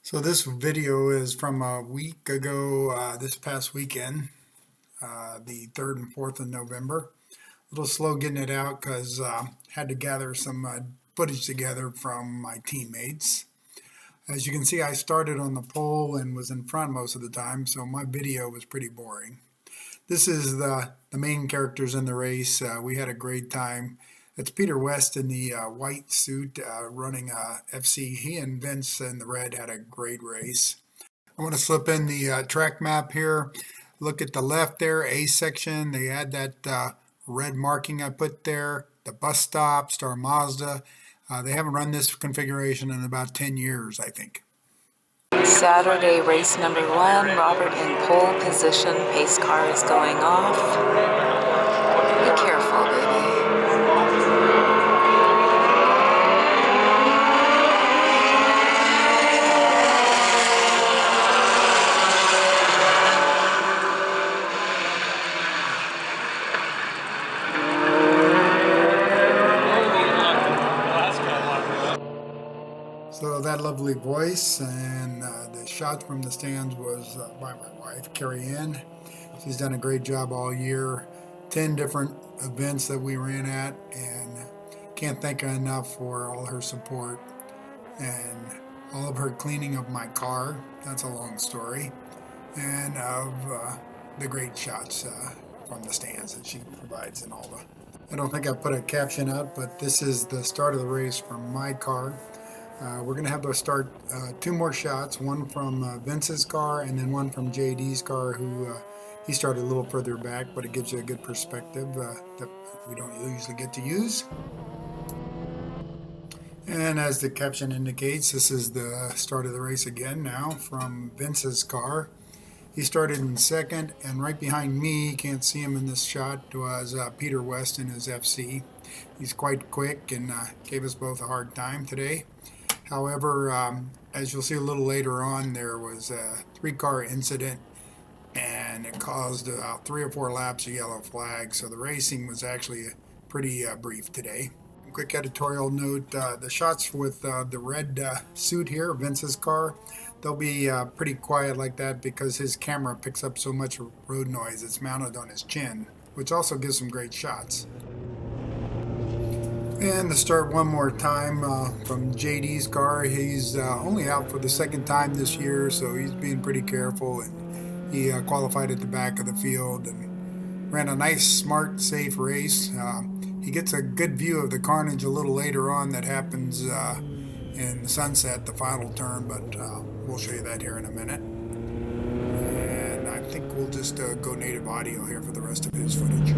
So this video is from a week ago, this past weekend, the 3rd and 4th of November. A little slow getting it out because had to gather some footage together from my teammates. As you can see, I started on the pole and was in front most of the time, so my video was pretty boring. This is the main characters in the race. We had a great time. It's Peter West in the white suit running FC. He and Vince in the red had a great race. I want to slip in the track map here. Look at the left there, A section. They had that red marking I put there. The bus stop, Star Mazda. They haven't run this configuration in about 10 years, I think. Saturday race number 1, Robert in pole position, pace car is going off. Be careful, baby. So that lovely voice and the shot from the stands was by my wife, Carrie Ann. She's done a great job all year. 10 different events that we ran at, and can't thank her enough for all her support and all of her cleaning of my car. That's a long story. And of the great shots from the stands that she provides and all the... I don't think I put a caption out, but this is the start of the race from my car. We're going to have to start 2 more shots, one from Vince's car and then one from JD's car, who he started a little further back, but it gives you a good perspective that we don't usually get to use. And as the caption indicates, this is the start of the race again now from Vince's car. He started in second, and right behind me, you can't see him in this shot, was Peter West in his FC. He's quite quick and gave us both a hard time today. However, as you'll see a little later on, there was a 3-car incident, and it caused about 3 or 4 laps of yellow flag, so the racing was actually pretty brief today. Quick editorial note, the shots with the red suit here, Vince's car, they'll be pretty quiet like that because his camera picks up so much road noise. It's mounted on his chin, which also gives some great shots. And to start one more time from JD's car, he's only out for the 2nd time this year, so he's being pretty careful, and he qualified at the back of the field and ran a nice, smart, safe race. He gets a good view of the carnage a little later on that happens in the sunset, the final turn, but we'll show you that here in a minute. And I think we'll just go native audio here for the rest of his footage.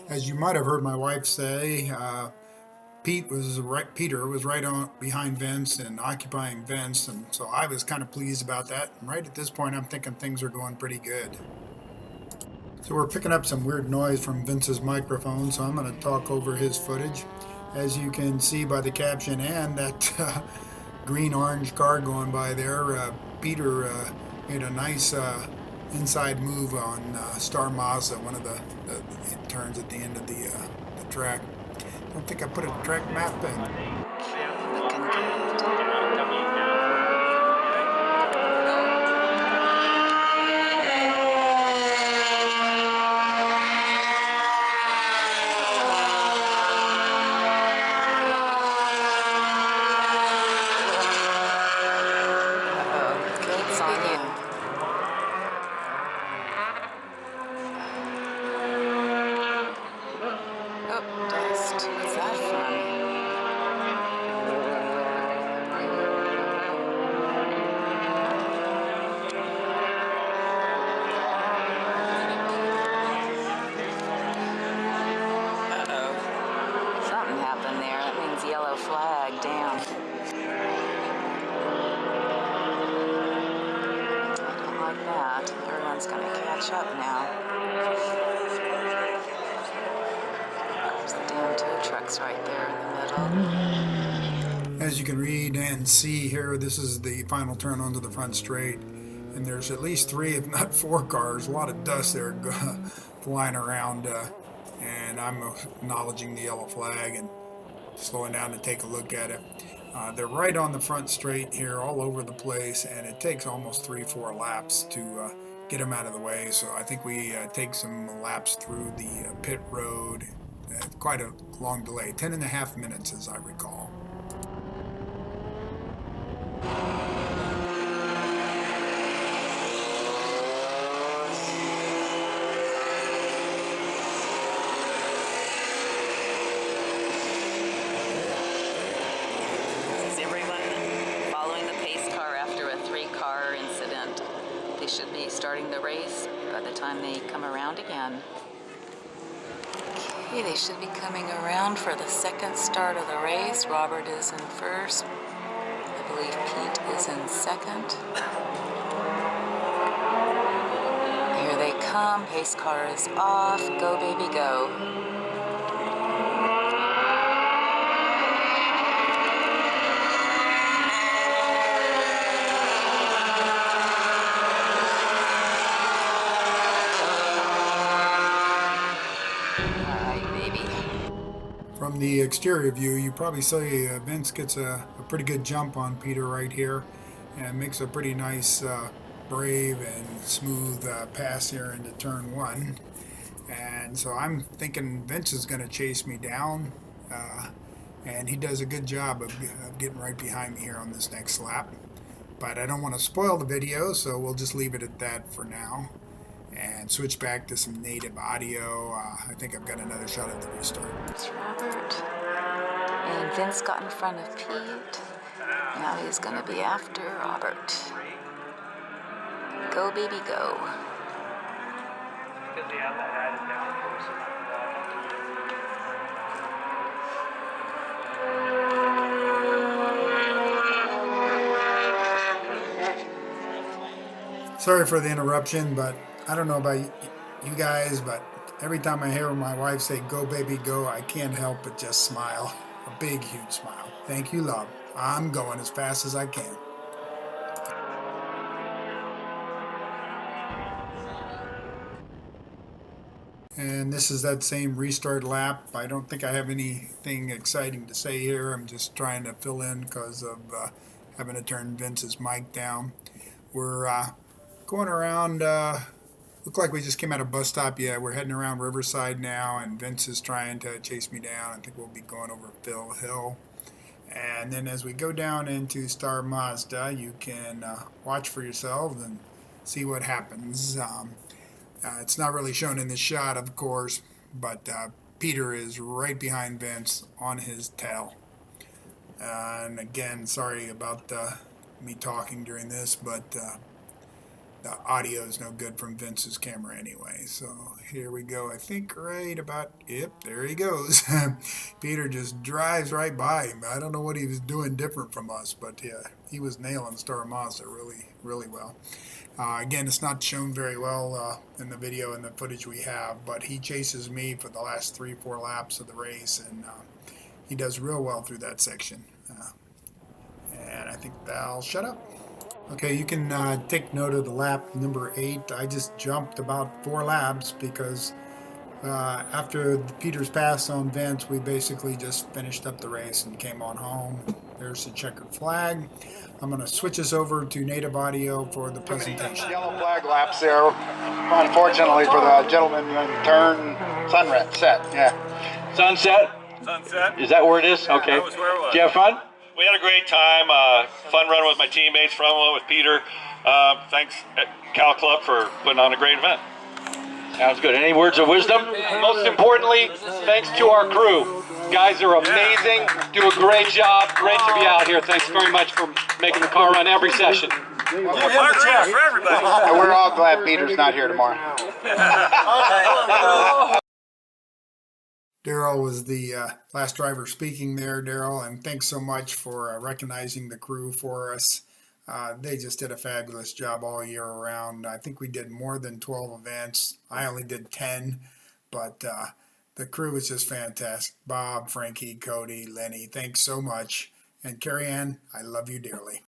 As you might have heard my wife say, Peter was right on behind Vince and occupying Vince, and so I was kind of pleased about that. And right at this point, I'm thinking things are going pretty good. So we're picking up some weird noise from Vince's microphone, so I'm going to talk over his footage. As you can see by the caption and that green-orange car going by there, Peter made a nice inside move on Star Mazda, one of the turns at the end of the track. I don't think I put a track map in. Looking good. sun's gonna catch up now. There's the damn tow trucks right there in the middle. As you can read and see here, this is the final turn onto the front straight. And there's at least 3, if not 4 cars. A lot of dust there flying around. And I'm acknowledging the yellow flag and slowing down to take a look at it. They're right on the front straight here, all over the place, and it takes almost 3-4 laps to get them out of the way. So I think we take some laps through the pit road. Quite a long delay, 10.5 minutes as I recall. They should be starting the race by the time they come around again. Okay, they should be coming around for the second start of the race. Robert is in first. I believe Pete is in second. Here they come. Pace car is off. Go, baby, go. From the exterior view, you probably see Vince gets a pretty good jump on Peter right here and makes a pretty nice, brave and smooth pass here into turn 1. And so I'm thinking Vince is going to chase me down, and he does a good job of getting right behind me here on this next lap. But I don't want to spoil the video, so we'll just leave it at that for now and switch back to some native audio. I think I've got another shot at the restart. It's Robert. And Vince got in front of Pete. Now he's going to be after Robert. Go, baby, go. Sorry for the interruption, but I don't know about you guys, but every time I hear my wife say, "Go, baby, go," I can't help but just smile. A big, huge smile. Thank you, love. I'm going as fast as I can. And this is that same restart lap. I don't think I have anything exciting to say here. I'm just trying to fill in because of having to turn Vince's mic down. We're going around, look like we just came out of bus stop. Yeah, we're heading around Riverside now, and Vince is trying to chase me down. I think we'll be going over Phil Hill. And then as we go down into Star Mazda, you can watch for yourselves and see what happens. It's not really shown in this shot, of course, but Peter is right behind Vince on his tail. And again, sorry about me talking during this, but the audio is no good from Vince's camera anyway. So here we go. I think right about, yep, there he goes. Peter just drives right by him. I don't know what he was doing different from us, but yeah, he was nailing Star Mazda really, really well. Again, it's not shown very well in the video and the footage we have, but he chases me for the last 3-4 laps of the race, and he does real well through that section. And I think I'll shut up. Okay, you can take note of the lap number 8. I just jumped about 4 laps because after Peter's pass on Vince, we basically just finished up the race and came on home. There's the checkered flag. I'm going to switch us over to native audio for the presentation. Yellow flag laps there, unfortunately for the gentleman in turn sunset. Yeah. Sunset? Sunset. Is that where it is? Okay. That was where it was. Did you have fun? We had a great time. Fun running with my teammates, fun one with Peter. Thanks at Cal Club for putting on a great event. Sounds good. Any words of wisdom? Most importantly, thanks to our crew. Guys are amazing. Do a great job. Great to be out here. Thanks very much for making the car run every session. Fire cheers for everybody. And we're all glad Peter's not here tomorrow. Daryl was the last driver speaking there, Daryl, and thanks so much for recognizing the crew for us. They just did a fabulous job all year around. I think we did more than 12 events. I only did 10, but the crew was just fantastic. Bob, Frankie, Cody, Lenny, thanks so much. And Carrie Ann, I love you dearly.